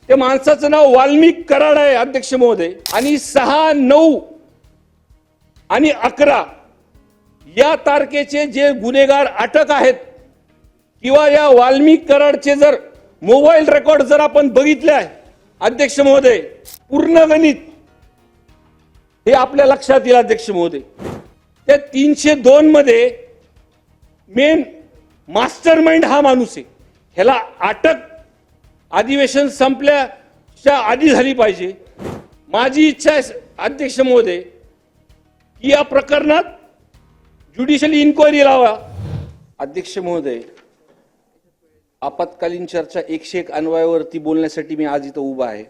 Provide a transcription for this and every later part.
त्या माणसाचं नाव वाल्मिक कराड आहे अध्यक्ष महोदय. आणि 6, 9 आणि 11 या तारखेचे जे गुन्हेगार अटक आहेत किंवा या वाल्मिक कराडचे जर मोबाईल रेकॉर्ड जर आपण बघितले आहे अध्यक्ष महोदय, पूर्ण गणित हे आपल्या लक्षात येईल अध्यक्ष महोदय. त्या 302 मध्ये मेन मास्टरमाइंड हा माणूस आहे. ह्याला अटक अधिवेशन संपल्याच्या आधी झाली पाहिजे. माझी इच्छा आहे अध्यक्ष महोदय की या प्रकरणात ज्युडिशियल इन्क्वायरी लावा. अध्यक्ष महोदय, आपत्कालीन चर्चा 101 अन्वयावरती बोलण्यासाठी मी आज इथं उभा आहे.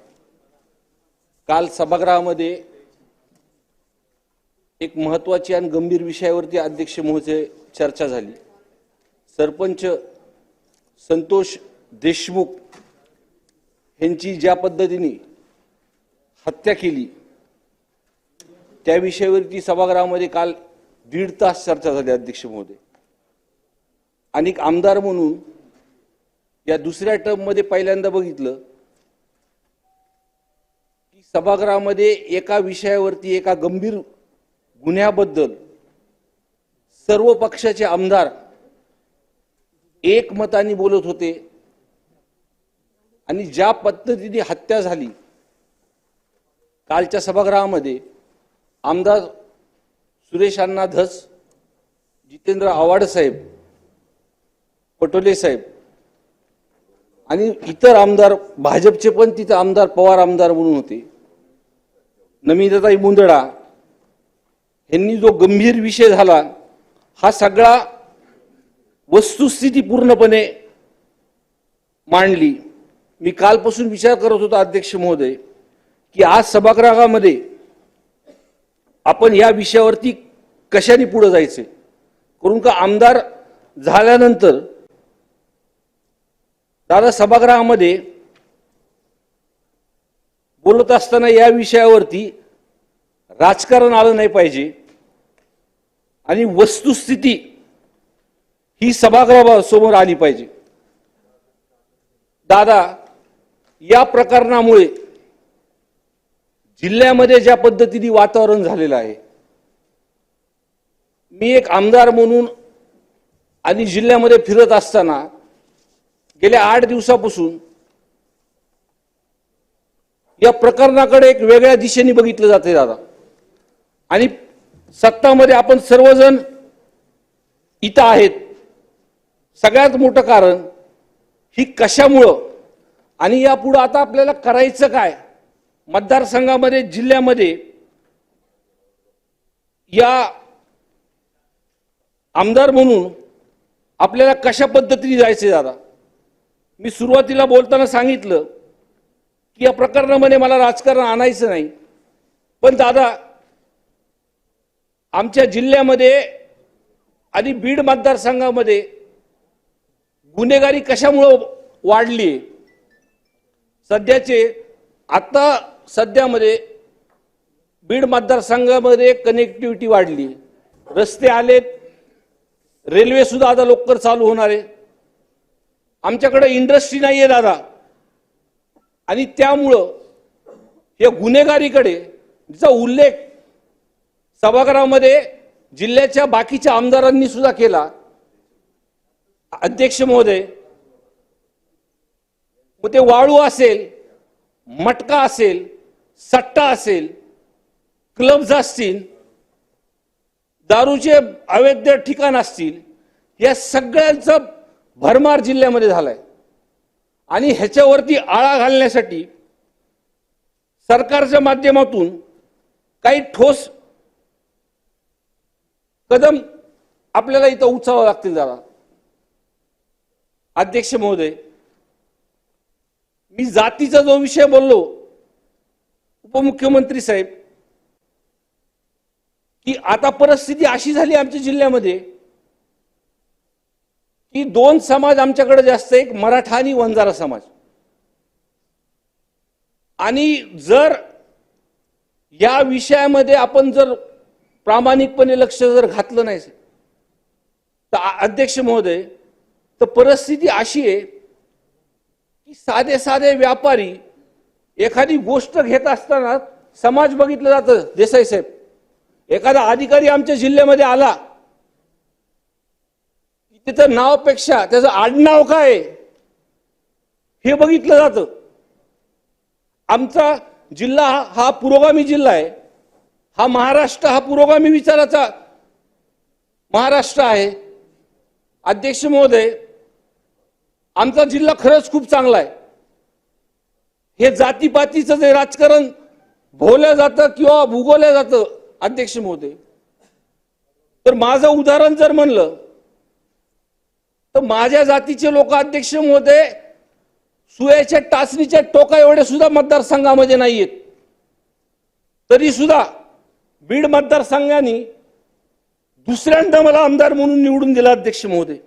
काल सभागृहामध्ये एक महत्वाची आणि गंभीर विषयावरती अध्यक्ष महोदय चर्चा झाली. सरपंच संतोष देशमुख यांची ज्या पद्धतीने हत्या केली त्या विषयावरती सभागृहामध्ये काल 1.5 तास चर्चा झाली अध्यक्ष महोदय. आणि आमदार म्हणून या दुसऱ्या टर्म मध्ये पहिल्यांदा बघितलं की सभागृहामध्ये एका विषयावरती एका गंभीर गुन्ह्याबद्दल सर्व पक्षाचे आमदार एकमताने बोलत होते. आणि ज्या पद्धतीने हत्या झाली कालच्या सभागृहामध्ये आमदार सुरेश अण्णा धस, जितेंद्र आव्हाड साहेब, पटोले साहेब आणि इतर आमदार भाजपचे पण तिथे आमदार पवार आमदार म्हणून होते, नमिताताई मुंदडा यांनी जो गंभीर विषय झाला हा सगळा वस्तुस्थिती पूर्णपणे मांडली. मी कालपासून विचार करत होतो अध्यक्ष महोदय की आज सभागृहामध्ये आपण या विषयावरती कशाने पुढे जायचे. करून का आमदार झाल्यानंतर दादा सभागृहामध्ये बोलत असताना या विषयावरती राजकारण आलं नाही पाहिजे आणि वस्तुस्थिती ही सभागृहासमोर आली पाहिजे. दादा, या प्रकरणामुळे जिल्ह्यामध्ये ज्या पद्धतीने वातावरण झालेलं आहे, मी एक आमदार म्हणून आणि जिल्ह्यामध्ये फिरत असताना गेल्या 8 दिवसापासून या प्रकरणाकडे एक वेगळ्या दिशेने बघितलं जाते दादा. आणि सत्तामध्ये आपण सर्वजण इथं आहेत. सगळ्यात मोठं कारण ही कशामुळं आणि यापुढे आता आपल्याला करायचं काय, मतदारसंघामध्ये जिल्ह्यामध्ये या आमदार म्हणून आपल्याला कशा पद्धतीने जायचे दादा. मी सुरुवातीला बोलताना सांगितलं की या प्रकरणामध्ये मला राजकारण आणायचं नाही, पण दादा आमच्या जिल्ह्यामध्ये आणि बीड मतदारसंघामध्ये गुन्हेगारी कशामुळे वाढली. आता सध्यामध्ये बीड मतदारसंघामध्ये कनेक्टिव्हिटी वाढली, रस्ते आलेत, रेल्वे सुद्धा आता लवकर चालू होणार आहे. आमच्याकडे इंडस्ट्री नाहीये दादा. आणि त्यामुळं या गुन्हेगारीकडे जिचा उल्लेख सभागृहामध्ये जिल्ह्याच्या बाकीच्या आमदारांनी सुद्धा केला अध्यक्ष महोदय. मग ते वाळू असेल, मटका असेल, सट्टा असेल, क्लब्स असतील, दारूचे अवैध ठिकाण असतील, या सगळ्यांचा भरमार जिल्ह्यामध्ये झालाय. आणि ह्याच्यावरती आळा घालण्यासाठी सरकारच्या माध्यमातून काही ठोस कदम आपल्याला इथं उचलावे लागतील दादा. अध्यक्ष महोदय, मी जातीचा जो विषय बोललो उपमुख्यमंत्री साहेब, की आता परिस्थिती अशी झाली आमच्या जिल्ह्यामध्ये की 2 समाज आमच्याकडे जास्त, एक मराठा आणि वंजारा समाज. आणि जर या विषयामध्ये आपण जर प्रामाणिकपणे लक्ष जर घातलं नाही तर अध्यक्ष महोदय, तर परिस्थिती अशी आहे की साधे साधे व्यापारी एखादी गोष्ट घेत असताना समाज बघितलं जातं. देसाई साहेब, एखादा अधिकारी आमच्या जिल्ह्यामध्ये आला, त्याचं नावापेक्षा त्याचं आडनाव काय हे बघितलं जातं. आमचा जिल्हा हा पुरोगामी जिल्हा आहे. हा महाराष्ट्र हा पुरोगामी विचाराचा महाराष्ट्र आहे. अध्यक्ष महोदय, आमचा जिल्हा खरंच खूप चांगला आहे. हे जातीपातीचं जे राजकारण भोवलं जातं किंवा भूगोलं जातं अध्यक्ष महोदय, तर माझं उदाहरण जर म्हणलं तर माझ्या जातीचे लोक अध्यक्ष महोदय सुयाच्या टाचणीच्या टोका एवढे सुद्धा मतदारसंघामध्ये नाहीयेत. तरी सुद्धा बीड मतदारसंघाने दुसऱ्यांदा मला आमदार म्हणून निवडून दिला अध्यक्ष महोदय.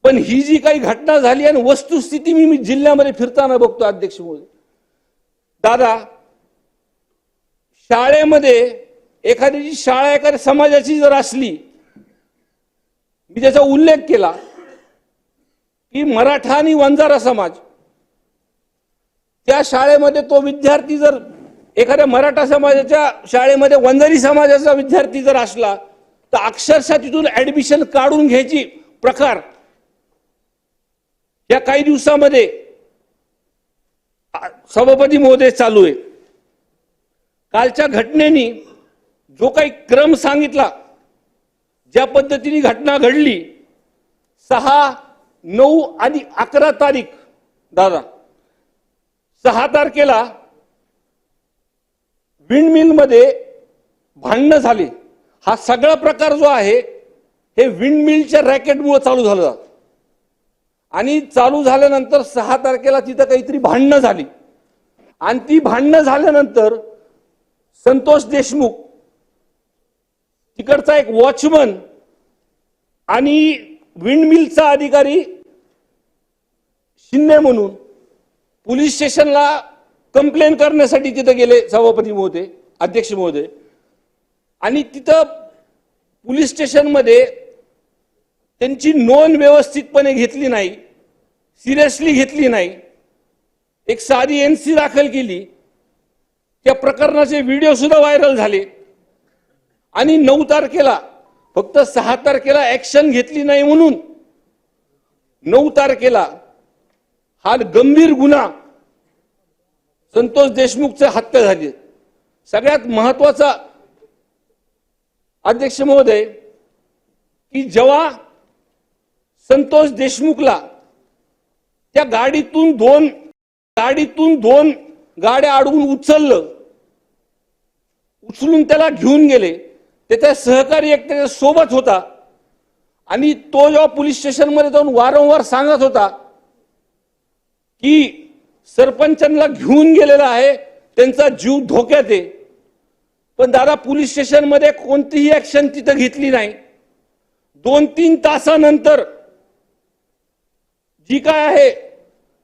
पण ही जी काही घटना झाली आणि वस्तुस्थिती मी जिल्ह्यामध्ये फिरताना बघतो अध्यक्ष महोदय, दादा, शाळेमध्ये एखाद्याची शाळा एखाद्या समाजाची जर असली, मी त्याचा उल्लेख केला की मराठा आणि वंजारा समाज, त्या शाळेमध्ये तो विद्यार्थी जर एखाद्या मराठा समाजाच्या शाळेमध्ये वंजारी समाजाचा विद्यार्थी जर असला तर अक्षरशः तिथून ऍडमिशन काढून घ्यायची प्रकार या काही दिवसामध्ये सभापती महोदय चालू आहे. कालच्या घटनेनी जो काही क्रम सांगितला, ज्या पद्धतीने घटना घडली, 6, 9 आणि 11 तारीख, दादा, 6 तारखेला विंडमिलमध्ये भांडणं झाली. हा सगळा प्रकार जो आहे हे विंडमिलच्या रॅकेटमुळे चालू झाला आणि चालू झाल्यानंतर 6 तारखेला तिथं काहीतरी भांडणं झाली आणि ती भांडणं झाल्यानंतर संतोष देशमुख, तिकडचा एक वॉचमन आणि विंडमिलचा अधिकारी शिंदे म्हणून पोलीस स्टेशनला कंप्लेन करण्यासाठी तिथं गेले सभापती महोदय, अध्यक्ष महोदय. आणि तिथं पोलीस स्टेशनमध्ये त्यांची नोंद व्यवस्थितपणे घेतली नाही, सिरियसली घेतली नाही. एक साधी एनसी दाखल केली. त्या प्रकरणाचे व्हिडिओ सुद्धा व्हायरल झाले. आणि 9 तारखेला, फक्त 6 तारखेला ऍक्शन घेतली नाही म्हणून 9 तारखेला हा गंभीर गुन्हा, संतोष देशमुखची हत्या झाली. सगळ्यात महत्वाचा अध्यक्ष महोदय की जेव्हा संतोष देशमुखला त्या गाडीतून दोन गाड्या अडवून उचलून त्याला घेऊन गेले, त्याचा सहकारी एक त्याच्या सोबत होता आणि तो जेव्हा पोलीस स्टेशनमध्ये जाऊन वारंवार सांगत होता की सरपंचांना घेऊन गेलेला आहे, त्यांचा जीव धोक्यात आहे. पण दादा, पोलीस स्टेशनमध्ये कोणतीही ऍक्शन तिथं घेतली नाही. 2-3 तासानंतर जी काय आहे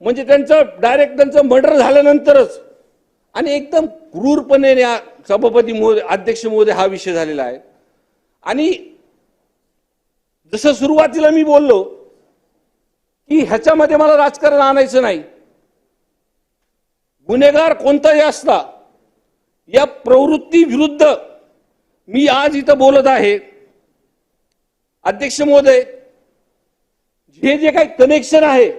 म्हणजे डायरेक्ट त्यांचं मर्डर झाल्यानंतरच आणि एकदम क्रूरपणे सभापती महोदय, अध्यक्ष महोदय, हा विषय झालेला आहे. आणि जसं सुरुवातीला मी बोललो की ह्याच्यामध्ये मला राजकारण आणायचं नाही. गुन्हेगार कोणताही असला, या प्रवृत्ती विरुद्ध मी आज इथं बोलत आहे. अध्यक्ष महोदय, जे काही कनेक्शन आहे,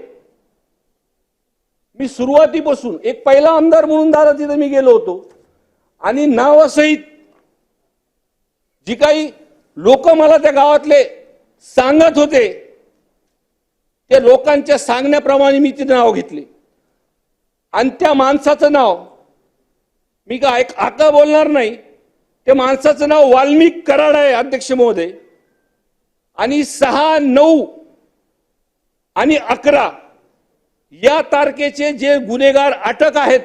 मी सुरुवातीपासून एक पहिला आमदार म्हणून दादा तिथे मी गेलो होतो आणि नावासहित जी काही लोक मला त्या गावातले सांगत होते, त्या लोकांच्या सांगण्याप्रमाणे मी तिथे नाव घेतले. आणि त्या माणसाचं नाव मी काय आता बोलणार नाही. त्या माणसाचं नाव वाल्मिक कराड आहे अध्यक्ष महोदय. आणि 6, 9 आणि 11 या तारखेचे जे गुन्हेगार अटक आहेत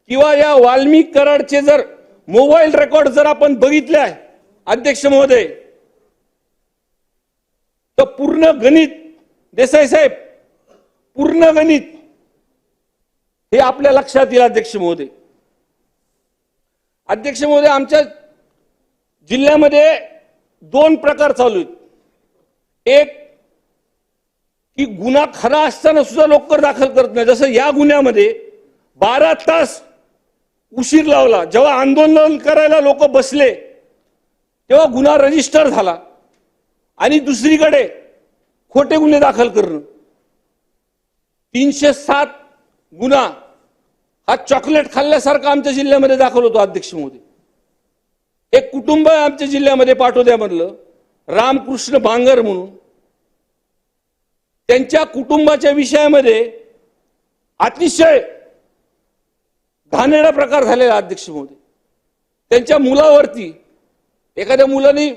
किंवा या वाल्मिक कराडचे जर मोबाईल रेकॉर्ड जर आपण बघितले आहे अध्यक्ष महोदय, तर पूर्ण गणित, देसाई साहेब, पूर्ण गणित हे आपल्या लक्षात येईल अध्यक्ष महोदय. अध्यक्ष महोदय, आमच्या जिल्ह्यामध्ये 2 प्रकार चालू आहेत. एक की गुन्हा खरा असताना सुद्धा लोक दाखल करत नाही. जसं या गुन्ह्यामध्ये 12 तास उशीर लावला. जेव्हा आंदोलन करायला लोक बसले तेव्हा गुन्हा रजिस्टर झाला आणि दुसरीकडे खोटे गुन्हे दाखल करणं. 307 गुन्हा हा चॉकलेट खाल्ल्यासारखा आमच्या जिल्ह्यामध्ये दाखल होतो. अध्यक्ष महोदय, एक कुटुंब आहे आमच्या जिल्ह्यामध्ये पाटोद्यामधलं, रामकृष्ण बांगर म्हणून. त्यांच्या कुटुंबाच्या विषयामध्ये अतिशय घाणेरडा प्रकार झालेला. अध्यक्ष महोदय, त्यांच्या मुलावरती, एखाद्या मुलाने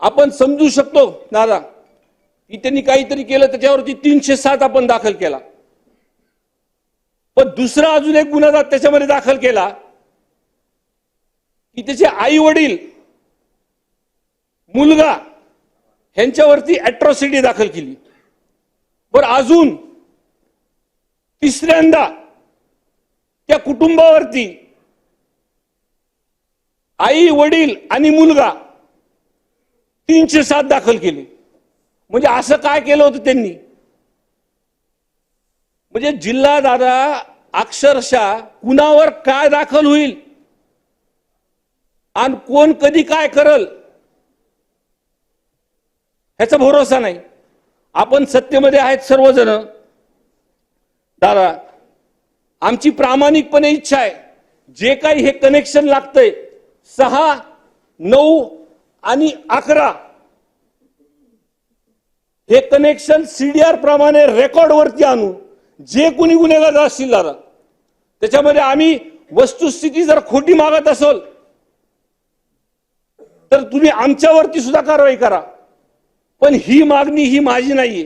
आपण समजू शकतो दादा की त्यांनी काहीतरी केलं, त्याच्यावरती 307 आपण दाखल केला. पण दुसरा अजून एक गुन्हा त्याच्यामध्ये दाखल केला की त्याचे आई वडील, मुलगा ह्यांच्यावरती अॅट्रॉसिटी दाखल केली. बरं, अजून तिसऱ्यांदा त्या कुटुंबावरती आई वडील आणि मुलगा 307 दाखल केले. म्हणजे असं काय केलं होतं त्यांनी? म्हणजे जिल्हा दादा अक्षरशः कुणावर काय दाखल होईल आणि कोण कधी काय करल ह्याचा भरोसा नाही. आपण सत्तेमध्ये आहेत सर्वजण दादा, आमची प्रामाणिकपणे इच्छा आहे, जे काही हे कनेक्शन लागतंय 6, 9 आणि 11 हे कनेक्शन सीडीआर प्रमाणे रेकॉर्ड वरती आणून जे कोणी गुन्हेगार असतील दादा, त्याच्यामध्ये आम्ही वस्तुस्थिती जर खोटी मागत असेल तर तुम्ही आमच्यावरती सुद्धा कारवाई करा. पण ही मागणी ही माझी नाहीये,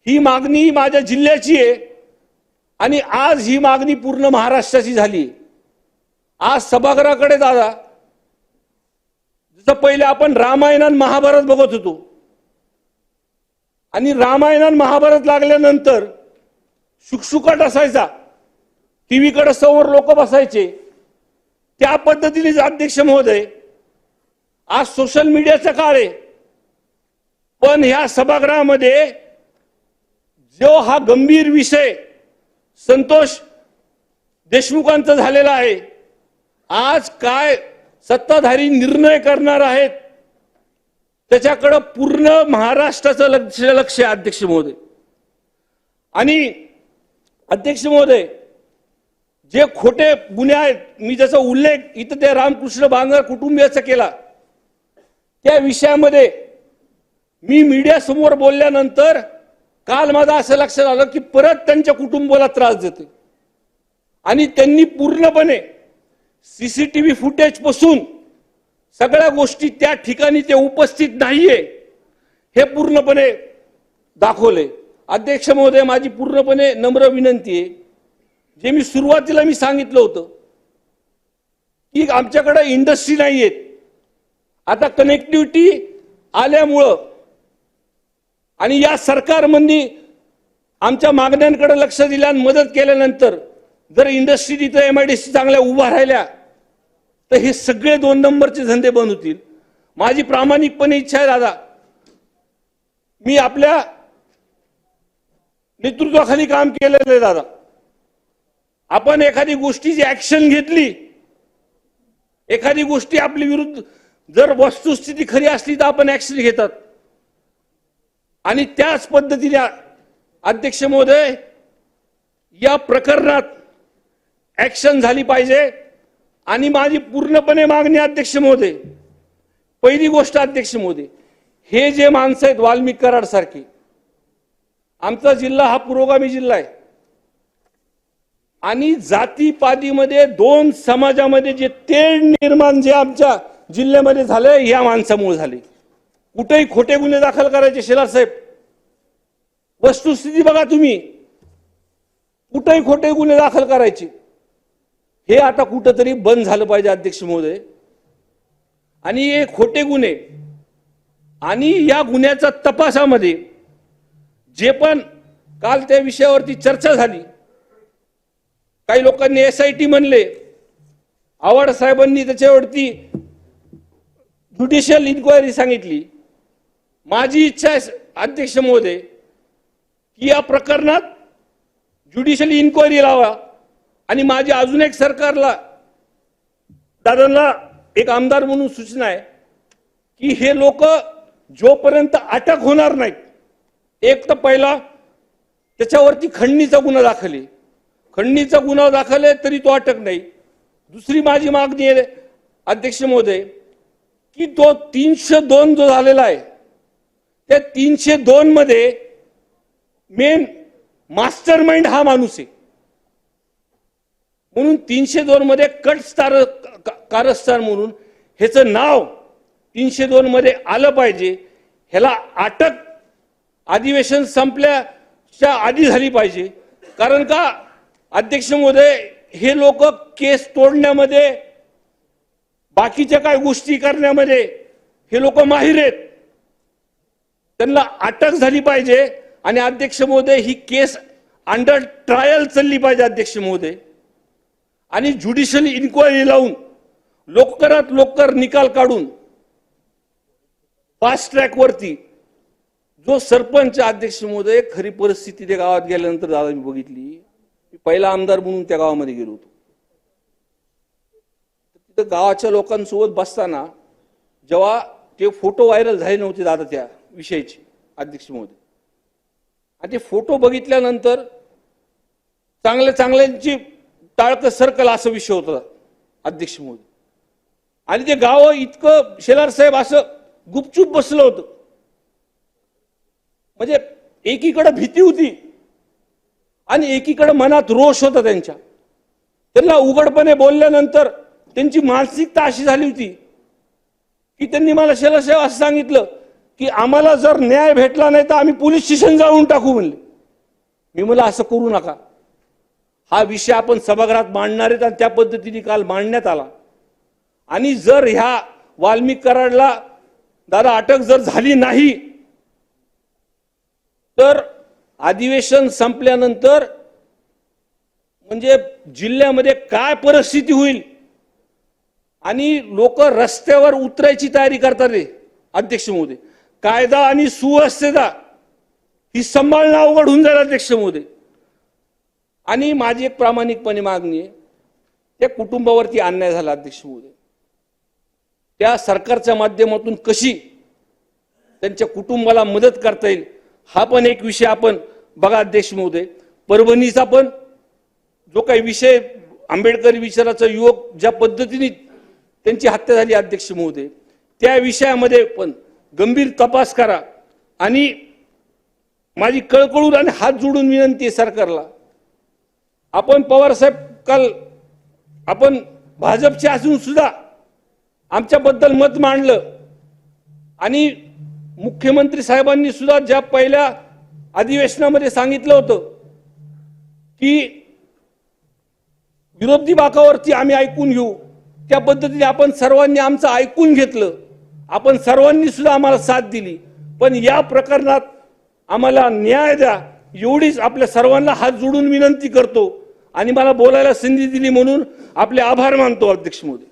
ही मागणी माझ्या जिल्ह्याची आहे आणि आज ही मागणी पूर्ण महाराष्ट्राची झाली. आज सभागृहाकडे दादा, जसं पहिले आपण रामायण आणि महाभारत बघत होतो आणि रामायण आणि महाभारत लागल्यानंतर शुकशुकाट असायचा, टीव्हीकडे समोर लोक बसायचे, त्या पद्धतीने अध्यक्ष महोदय आज सोशल मीडियाचा काळ आहे. पण ह्या सभागृहामध्ये जो हा गंभीर विषय संतोष देशमुखांचा झालेला आहे, आज काय सत्ताधारी निर्णय करणार आहेत त्याच्याकडे पूर्ण महाराष्ट्राचं लक्ष आहे अध्यक्ष महोदय. आणि अध्यक्ष महोदय, जे खोटे गुन्हे आहेत, मी ज्याचा उल्लेख इथं त्या रामकृष्ण बांगर कुटुंबियाचा केला, त्या विषयामध्ये मी मीडिया समोर बोलल्यानंतर काल माझं असं लक्षात आलं की परत त्यांच्या कुटुंबाला त्रास देते आणि त्यांनी पूर्णपणे सीसीटीव्ही फुटेज पासून सगळ्या गोष्टी त्या ठिकाणी ते उपस्थित नाहीये हे पूर्णपणे दाखवले. अध्यक्ष महोदय, माझी पूर्णपणे नम्र विनंती आहे, जे मी सुरुवातीला सांगितलं होतं की आमच्याकडे इंडस्ट्री नाहीयेत, आता कनेक्टिव्हिटी आल्यामुळं आणि या सरकारमध्ये आमच्या मागण्यांकडे लक्ष दिलं आणि मदत केल्यानंतर जर इंडस्ट्री तिथं एमआयडीसी चांगल्या उभा राहिल्या तर हे सगळे 2 नंबरचे धंदे बंद होतील. माझी प्रामाणिकपणे इच्छा आहे दादा, मी आपल्या नेतृत्वाखाली काम केलेलं आहे दादा. आपण एखादी गोष्टीची ऍक्शन घेतली, एखादी गोष्टी आपली विरुद्ध जर वस्तुस्थिती खरी असली तर आपण ऍक्शन घेतात आणि त्याच पद्धतीने अध्यक्ष महोदय या प्रकरणात ऍक्शन झाली पाहिजे. आणि माझी पूर्णपणे मागणी अध्यक्ष महोदय, पहिली गोष्ट अध्यक्ष महोदय, हे जे माणसं आहेत वाल्मिक कराड सारखी, आमचा जिल्हा हा पुरोगामी जिल्हा आहे आणि जातीपातीमध्ये 2 समाजामध्ये जे तेढ निर्माण जे आमच्या जिल्ह्यामध्ये झालंय या माणसामुळे झाले. कुठेही खोटे गुन्हे दाखल करायचे शेलार साहेब, वस्तुस्थिती बघा तुम्ही, कुठेही खोटे गुन्हे दाखल करायचे, हे आता कुठंतरी बंद झालं पाहिजे अध्यक्ष महोदय. आणि हे खोटे गुन्हे आणि या गुन्ह्याच्या तपासामध्ये जे पण काल त्या विषयावरती चर्चा झाली, काही लोकांनी SIT म्हणले, आव्हाड साहेबांनी त्याच्यावरती ज्युडिशियल इन्क्वायरी सांगितली. माझी इच्छा आहे अध्यक्ष महोदय की या प्रकरणात ज्युडिशियल इन्क्वायरी लावा आणि माझी अजून एक सरकारला दादांना एक आमदार म्हणून सूचना आहे की हे लोक जोपर्यंत अटक होणार नाहीत, एक तर पहिला त्याच्यावरती खंडणीचा गुन्हा दाखल आहे, खंडणीचा गुन्हा दाखल आहे तरी तो अटक नाही. दुसरी माझी मागणी आहे अध्यक्ष महोदय की तो 302 जो झालेला आहे त्या 302 मध्ये मेन मास्टर माइंड हा माणूस आहे, म्हणून 302 मध्ये कारस्थान म्हणून ह्याचं नाव 302 मध्ये आलं पाहिजे. ह्याला अटक अधिवेशन संपल्याच्या आधी झाली पाहिजे. कारण का अध्यक्ष महोदय हे लोक केस तोडण्यामध्ये बाकीच्या काय गोष्टी करण्यामध्ये हे लोक माहिर आहेत. त्यांना अटक झाली पाहिजे आणि अध्यक्ष महोदय ही केस अंडर ट्रायल चालली पाहिजे अध्यक्ष महोदय, आणि ज्युडिशियल इन्क्वायरी लावून लवकरात लवकर निकाल काढून फास्ट ट्रॅक वरती जो सरपंच अध्यक्ष महोदय खरी परिस्थिती त्या गावात गेल्यानंतर दादा मी बघितली. मी पहिला आमदार म्हणून त्या गावामध्ये गेलो होतो. तिथं गावाच्या लोकांसोबत बसताना जेव्हा ते फोटो व्हायरल झाले नव्हते दादा त्या विषयीचे अध्यक्ष महोदय, आणि ते फोटो बघितल्यानंतर चांगल्यांची टाळकं सर्कल असा विषय होता अध्यक्ष महोदय, आणि ते गाव इतकं शेलार साहेब असं गुपचूप बसलं होतं. म्हणजे एकीकडे भीती होती आणि एकीकडे मनात रोष होता त्यांच्या. त्यांना उघडपणे बोलल्यानंतर त्यांची मानसिकता अशी झाली होती की त्यांनी मला शेलार साहेब असं सांगितलं की आम्हाला जर न्याय भेटला नाही तर आम्ही पोलीस स्टेशन जाळून टाकू म्हणले. मी मला असं करू नका, हा विषय आपण सभागृहात मांडणार आहेत आणि त्या पद्धतीने काल मांडण्यात आला. आणि जर ह्या वाल्मिक कराडला दादा अटक जर झाली नाही तर अधिवेशन संपल्यानंतर म्हणजे जिल्ह्यामध्ये काय परिस्थिती होईल आणि लोक रस्त्यावर उतरायची तयारी करतात रे अध्यक्ष महोदय. कायदा आणि सुव्यवस्था ही सांभाळणं अवघड होऊन जाईल अध्यक्ष महोदय. आणि माझी एक प्रामाणिकपणे मागणी आहे, त्या कुटुंबावरती अन्याय झाला अध्यक्ष महोदय, त्या सरकारच्या माध्यमातून कशी त्यांच्या कुटुंबाला मदत करता येईल हा पण एक विषय आपण बघा अध्यक्ष महोदय. परभणीचा पण जो काही विषय आंबेडकरी विचाराचा युवक ज्या पद्धतीने त्यांची हत्या झाली अध्यक्ष महोदय, त्या विषयामध्ये पण गंभीर तपास करा. आणि माझी कळकळून आणि हात जोडून विनंती आहे सरकारला, आपण पवार साहेब काल आपण भाजपचे असून सुद्धा आमच्याबद्दल मत मांडलं आणि मुख्यमंत्री साहेबांनी सुद्धा ज्या पहिल्या अधिवेशनामध्ये सांगितलं होतं की विरोधी बाकावरती आम्ही ऐकून घेऊ, त्या पद्धतीने आपण सर्वांनी आमचं ऐकून घेतलं. आपण सर्वांनी सुद्धा आम्हाला साथ दिली. पण या प्रकरणात आम्हाला न्याय द्या एवढीच आपल्या सर्वांना हात जोडून विनंती करतो आणि मला बोलायला संधी दिली म्हणून आपले आभार मानतो अध्यक्ष महोदय.